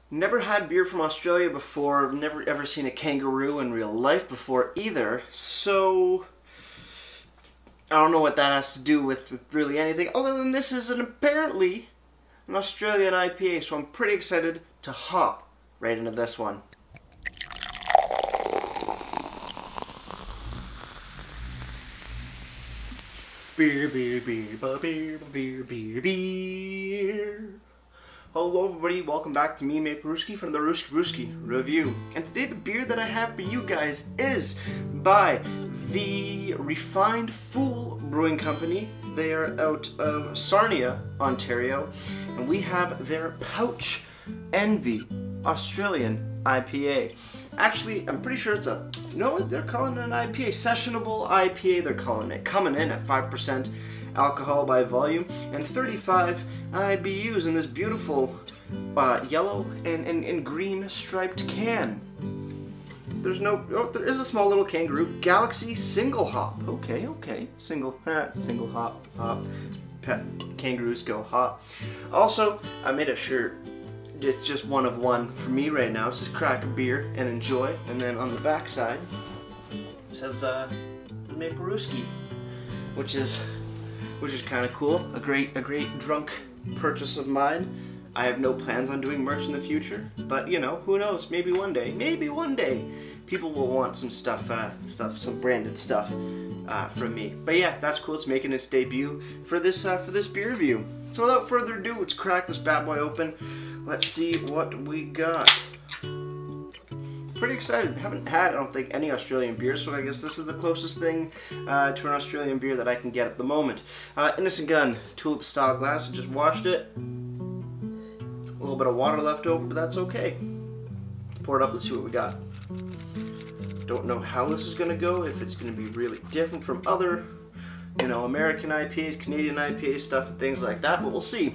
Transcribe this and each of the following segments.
Never had beer from Australia before, never ever seen a kangaroo in real life before either, so I don't know what that has to do with really anything other than this is apparently an Australian IPA, so I'm pretty excited to hop right into this one. Beer, beer, beer, beer, beer, beer, beer. Hello everybody, welcome back to me, Brewski, from the Brewski Review. And today the beer that I have for you guys is by the Refined Fool Brewing Company. They are out of Sarnia, Ontario, and we have their Pouch Envy Australian IPA. Actually, I'm pretty sure it's they're calling it an IPA, sessionable IPA they're calling it, coming in at 5% alcohol by volume and 35 IBUs in this beautiful yellow and green striped can. There is a small little kangaroo, Galaxy single hop. Okay, single hop. Kangaroos go hop. Also, I made a shirt. It's just one of one for me right now. It says crack a beer and enjoy, and then on the back side it says Brewski, which is kind of cool. A great drunk purchase of mine. I have no plans on doing merch in the future, but you know, who knows? Maybe one day, people will want some stuff, some branded stuff from me. But yeah, that's cool. It's making its debut for this beer review. So without further ado, let's crack this bad boy open. Let's see what we got. Pretty excited. Haven't had, I don't think, any Australian beer, so I guess this is the closest thing to an Australian beer that I can get at the moment. Innocent Gun tulip style glass. I just washed it. A little bit of water left over, but that's okay. Pour it up. Let's see what we got. Don't know how this is going to go. If it's going to be really different from other, American IPAs, Canadian IPA stuff, and things like that, but we'll see.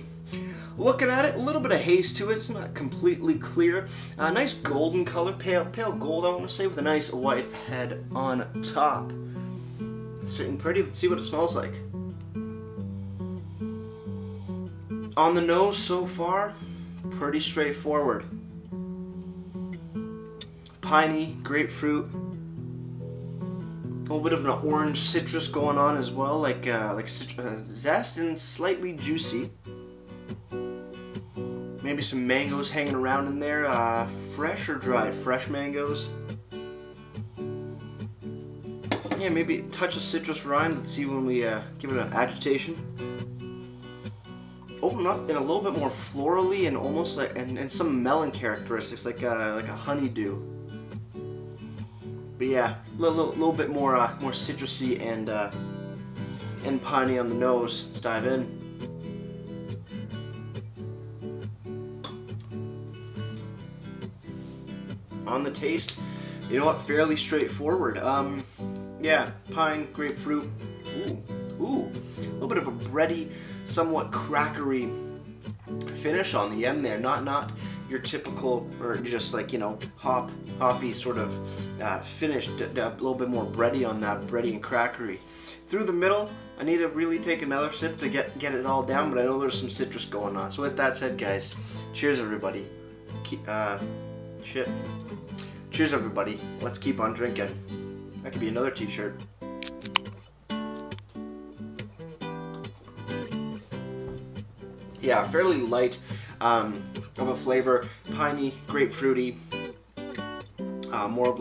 Looking at it, a little bit of haze to it. It's not completely clear. Nice golden color, pale gold, I want to say, with a nice white head on top. Sitting pretty. Let's see what it smells like. On the nose so far, pretty straightforward. Piney, grapefruit, a little bit of an orange citrus going on as well, like zest and slightly juicy. Maybe some mangoes hanging around in there, fresh or dried? Fresh mangoes. Yeah, maybe a touch of citrus rind. Let's see when we give it an agitation. Open up in a little bit more florally and almost like and some melon characteristics, like a honeydew. But yeah, a little bit more citrusy and piney on the nose. Let's dive in. On the taste, you know what? Fairly straightforward. Yeah, pine, grapefruit. Ooh, a little bit of a bready, somewhat crackery finish on the end there. Not your typical, or just like hoppy sort of finish. A little bit more bready on that, bready and crackery. Through the middle, I need to really take another sip to get it all down, but I know there's some citrus going on. So with that said, guys, cheers everybody. Cheers everybody. Let's keep on drinking. That could be another t-shirt. Yeah, fairly light of a flavor. Piney, grapefruity. More of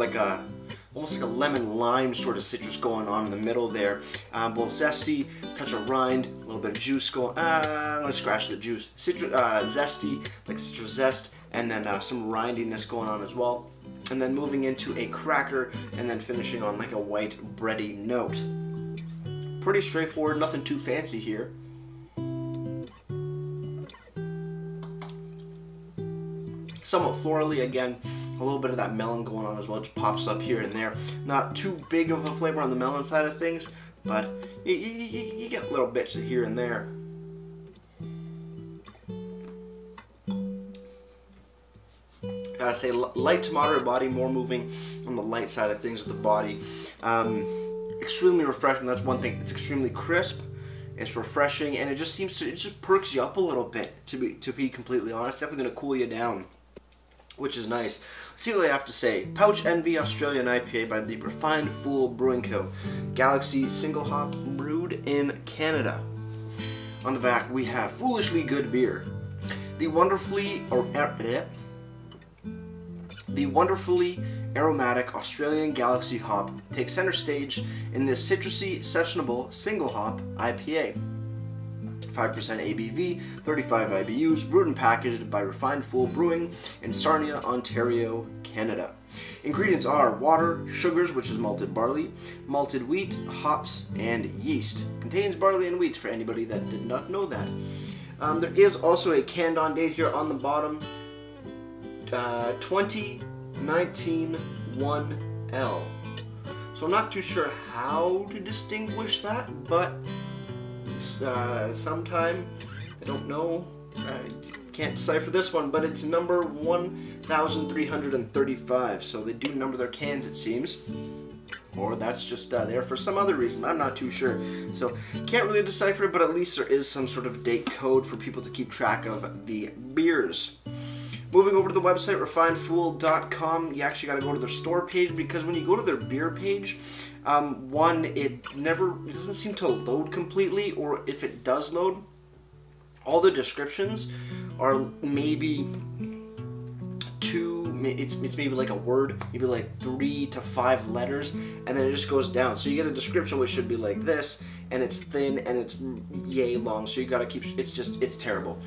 almost like a lemon lime sort of citrus going on in the middle there. Both zesty, touch of rind, a little bit of juice going. I'm gonna scratch the juice. Citrus, zesty, like citrus zest, and then some rindiness going on as well. And then moving into a cracker, and then finishing on like a white bready note. Pretty straightforward, nothing too fancy here. Somewhat florally, again, a little bit of that melon going on as well, just pops up here and there. Not too big of a flavor on the melon side of things, but you get little bits of here and there. Gotta say, light to moderate body, more moving on the light side of things with the body. Extremely refreshing, that's one thing. It's extremely crisp, it's refreshing, and it just perks you up a little bit, to be completely honest. Definitely gonna cool you down. which is nice. Let's see what they have to say. Pouch Envy Australian IPA by the Refined Fool Brewing Co. Galaxy single hop brewed in Canada. On the back we have Foolishly Good Beer. The wonderfully aromatic Australian Galaxy hop takes center stage in this citrusy, sessionable single hop IPA. 5% ABV, 35 IBUs, brewed and packaged by Refined Fool Brewing in Sarnia, Ontario, Canada. Ingredients are water, sugars, which is malted barley, malted wheat, hops, and yeast. Contains barley and wheat for anybody that did not know that. There is also a canned on date here on the bottom, 2019 1L. So I'm not too sure how to distinguish that, but it's sometime, I don't know, I can't decipher this one, but it's number 1335, so they do number their cans, it seems. Or that's just there for some other reason. I'm not too sure. So can't really decipher it, but at least there is some sort of date code for people to keep track of the beers. Moving over to the website, refinedfool.com, you actually got to go to their store page, because when you go to their beer page, one, it doesn't seem to load completely, or if it does load, all the descriptions are maybe it's maybe like a word, maybe like 3 to 5 letters, and then it just goes down. So you get a description which should be like this, and it's thin and it's yay long, so you gotta keep, it's terrible.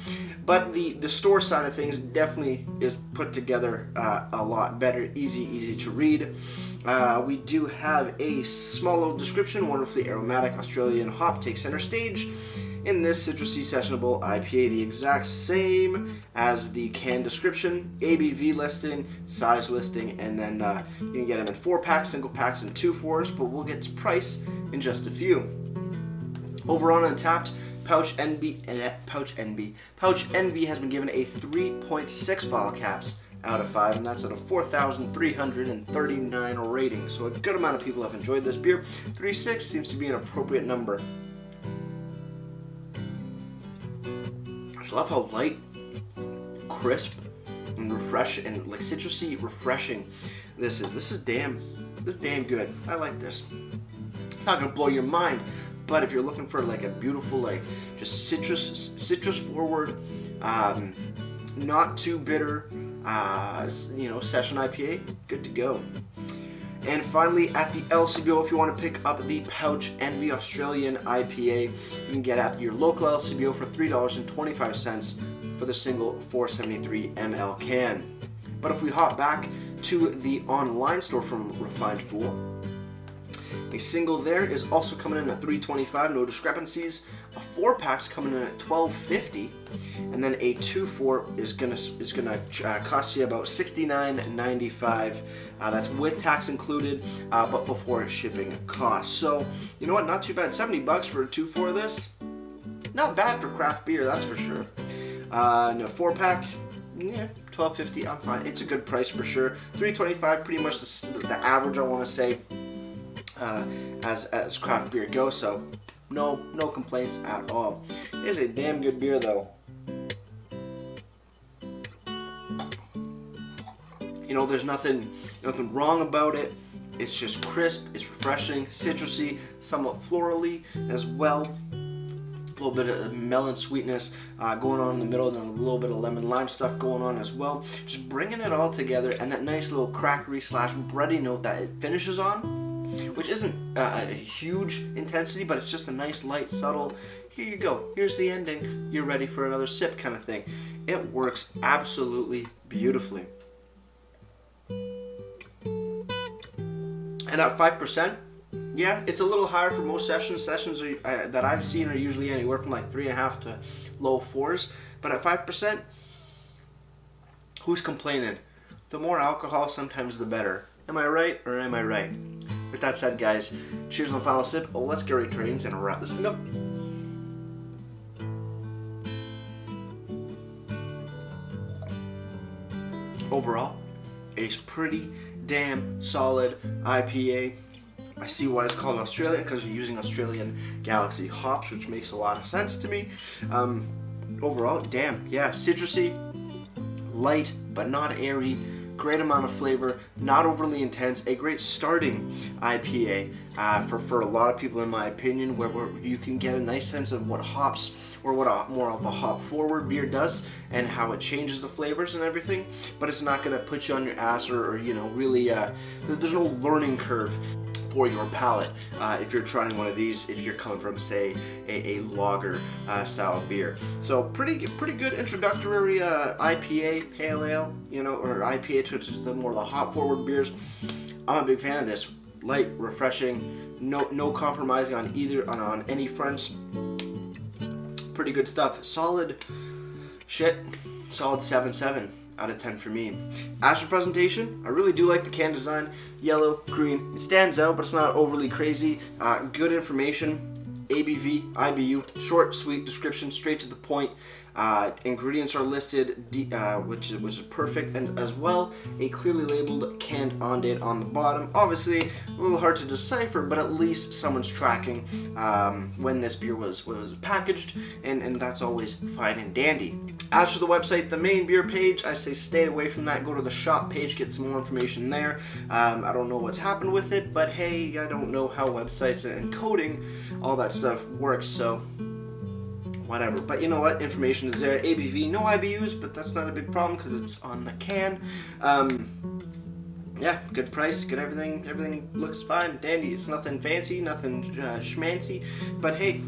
But the store side of things definitely is put together a lot better, easy to read. We do have a small little description. Wonderfully aromatic Australian hop takes center stage in this citrusy sessionable IPA, the exact same as the can description, ABV listing, size listing, and then you can get them in 4-packs, single packs, and 2-4s, but we'll get to price in just a few. Over on Untapped, Pouch Envy has been given a 3.6 bottle caps out of 5, and that's at a 4,339 rating, so a good amount of people have enjoyed this beer. 3.6 seems to be an appropriate number. I love how light, crisp, and refreshing, and like citrusy, refreshing this is. This is damn good. I like this. It's not gonna blow your mind, but if you're looking for like a beautiful, like just citrus forward, not too bitter, you know, session IPA, good to go. And finally, at the LCBO, if you want to pick up the Pouch Envy Australian IPA, you can get at your local LCBO for $3.25 for the single 473 ml can. But if we hop back to the online store from Refined Fool, a single there is also coming in at $3.25, no discrepancies. A 4-pack's coming in at $12.50, and then a 2-4 is gonna cost you about $69.95. That's with tax included, but before shipping costs. So you know what? Not too bad. 70 bucks for a 2-4 of this. Not bad for craft beer, that's for sure. No 4-pack. Yeah, $12.50. I'm fine. It's a good price for sure. $3.25, pretty much the average, I want to say. As craft beer goes, so no complaints at all. It is a damn good beer though. You know, there's nothing wrong about it. It's just crisp, it's refreshing, citrusy, somewhat florally as well. A little bit of melon sweetness going on in the middle, and then a little bit of lemon lime stuff going on as well. Just bringing it all together, and that nice little crackery / bready note that it finishes on, which isn't a huge intensity, but it's just a nice, light, subtle, here you go, here's the ending, you're ready for another sip kind of thing. It works absolutely beautifully. And at 5%, yeah, it's a little higher for most sessions. Sessions that I've seen are usually anywhere from like 3.5 to low 4s, but at 5%, who's complaining? The more alcohol, sometimes the better. Am I right, or am I right? With that said, guys, cheers on the final sip. Oh, let's get ready to ratings and wrap this thing up. Overall, a pretty damn solid IPA. I see why it's called Australian, because you're using Australian Galaxy hops, which makes a lot of sense to me. Overall, damn, yeah, citrusy, light, but not airy. Great amount of flavor, not overly intense. A great starting IPA for a lot of people, in my opinion, where you can get a nice sense of what hops or what more of a hop forward beer does and how it changes the flavors and everything. But it's not going to put you on your ass or you know, really. There's no learning curve for your palate if you're trying one of these, if you're coming from, say, a lager style beer. So pretty good introductory IPA, pale ale, you know, or IPA to just the more the hop forward beers. I'm a big fan of this. Light, refreshing, no compromising on on any fronts. Pretty good stuff. Solid 7.7 out of 10 for me. As for presentation, I really do like the can design. Yellow, green, it stands out, but it's not overly crazy. Good information. ABV, IBU, short, sweet description, straight to the point. Ingredients are listed, which is perfect, and as well a clearly labeled canned on date on the bottom. Obviously a little hard to decipher, but at least someone's tracking when this beer was packaged, and that's always fine and dandy. As for the website, the main beer page, I say stay away from that. Go to the shop page, get some more information there. I don't know what's happened with it, but hey, I don't know how websites and coding, all that stuff works, so whatever. But you know what? Information is there. ABV, no IBUs, but that's not a big problem because it's on the can. Yeah, good price, good everything. Everything looks fine, dandy. It's nothing fancy, nothing schmancy. But hey,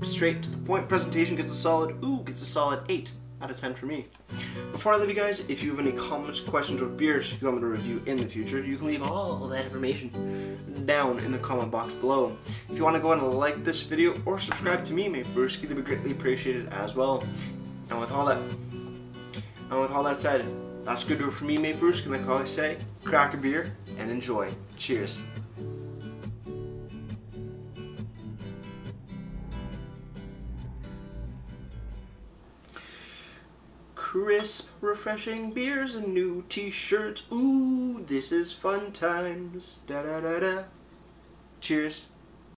straight to the point. Presentation gets a solid 8 out of 10 for me. Before I leave you guys, if you have any comments, questions, or beers you want me to review in the future, you can leave all that information down in the comment box below. If you want to go ahead and like this video or subscribe to me, Mate Brewski, that'd be greatly appreciated as well. And with all that said, that's good to do it for me, Mate Brewski. Like I always say, crack a beer and enjoy. Cheers. Crisp, refreshing beers and new t-shirts. Ooh, this is fun times. Da da da da. Cheers.